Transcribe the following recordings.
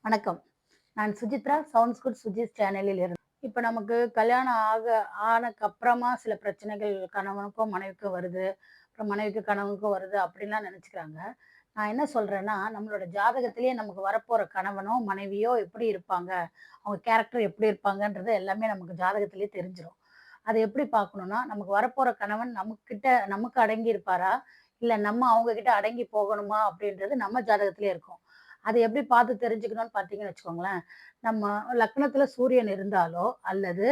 வணக்கம். நான் Suchitra sounds good Sujith சேனலில் இருந்து. இப்ப நமக்கு கல்யாணம் ஆனக்கப்புறமா சில பிரச்சனைகள் கணவனுக்கும் மனைவிக்கும் வருது. அப்புறம் மனைவிக்கு கணவனுக்கும் வருது அப்படின்லாம் நெனச்சுக்கிறாங்க. நான் என்ன சொல்றேன்னா, நம்மளோட ஜாதகத்திலேயே நமக்கு வரப்போற கணவனோ, மனைவியோ எப்படி இருப்பாங்க? அவங்க கேரக்டர் எப்படி இருப்பாங்கன்றது எல்லாமே நமக்கு ஜாதகத்திலேயே தெரிஞ்சிரும். அத எப்படி பார்க்கணும்னா, நமக்கு வரப்போற கணவன் நமக்கு அடங்கி இருப்பாரா? இல்ல நம்ம அவங்க கிட்ட அடங்கி போகணுமா? அப்படின்றது நம்ம ஜாதகத்திலேயே இருக்கும். அத எப்படி பார்த்து தெரிஞ்சுக்கணும்னு பார்த்தீங்கன்னு வச்சுக்கோங்களேன், நம்ம லக்னத்துல சூரியன் இருந்தாலோ, அல்லது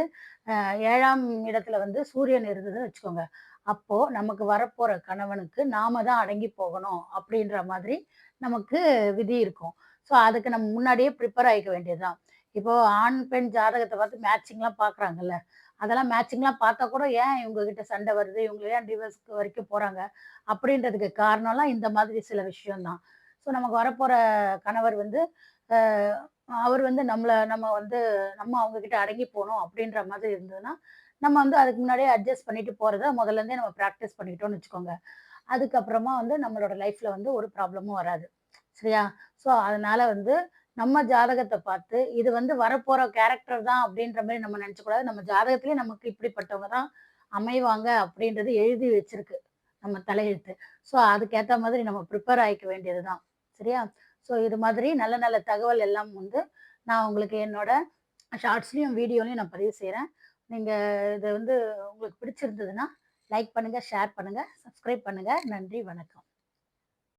7ஆம் இடத்துல வந்து சூரியன் இருந்ததுன்னு வச்சுக்கோங்க. அப்போ நமக்கு வரப்போற கணவனுக்கு நாம தான் அடங்கி போகணும் அப்படின்ற மாதிரி நமக்கு விதி இருக்கும். ஸோ அதுக்கு நம்ம முன்னாடியே ப்ரிப்பேர் ஆயிக்க வேண்டியது தான். இப்போ ஆண், பெண் ஜாதகத்த பார்த்து மேட்சிங்லாம் பார்க்குறாங்கல்ல. அதெல்லாம் மேட்சிங்லாம் பார்த்தா கூட ஏன் இவங்க கிட்ட சண்டை வருது? இவங்க ஏன் டிவோர்ஸ்க்கு வரைக்கும் போறாங்க? அப்படின்றதுக்கு காரணம்லாம் இந்த மாதிரி சில விஷயம் தான். ஸோ நமக்கு வரப்போற கணவர் வந்து, அ அவர் வந்து நம்ம அவங்க கிட்ட அடங்கி போணும் அப்படின்ற மாதிரி இருந்ததுன்னா, நம்ம வந்து அதுக்கு முன்னாடியே அட்ஜஸ்ட் பண்ணிட்டு போறத முதல்ல இருந்தே நம்ம பிராக்டிஸ் பண்ணிக்கிட்டோம்னு வச்சுக்கோங்க. அதுக்கப்புறமா வந்து நம்மளோட லைஃப்ல வந்து ஒரு ப்ராப்ளமும் வராது. சரியா? ஸோ அதனால வந்து நம்ம ஜாதகத்த பார்த்து, இது வந்து வரப்போற கேரக்டர் தான் அப்படின்ற மாரி நம்ம நெனச்சக்கூடாது. நம்ம ஜாதகத்திலேயே நமக்கு இப்படிப்பட்டவங்க தான் அமைவாங்க அப்படின்றது எழுதி வச்சிருக்கு. நம்ம தலையெழுத்து. ஸோ அதுக்கேத்த மாதிரி நம்ம ப்ரிப்பேர் ஆயிக்க வேண்டியது தான். சரியா? ஸோ இது மாதிரி நல்ல நல்ல தகவல் எல்லாம் வந்து நான் உங்களுக்கு என்னோட ஷார்ட்ஸ்லயும், வீடியோலயும் நான் பதிவு செய்றேன். நீங்க இத வந்து உங்களுக்கு பிடிச்சிருந்ததுன்னா, லைக் பண்ணுங்க, ஷேர் பண்ணுங்க, சப்ஸ்கிரைப் பண்ணுங்க. நன்றி, வணக்கம்.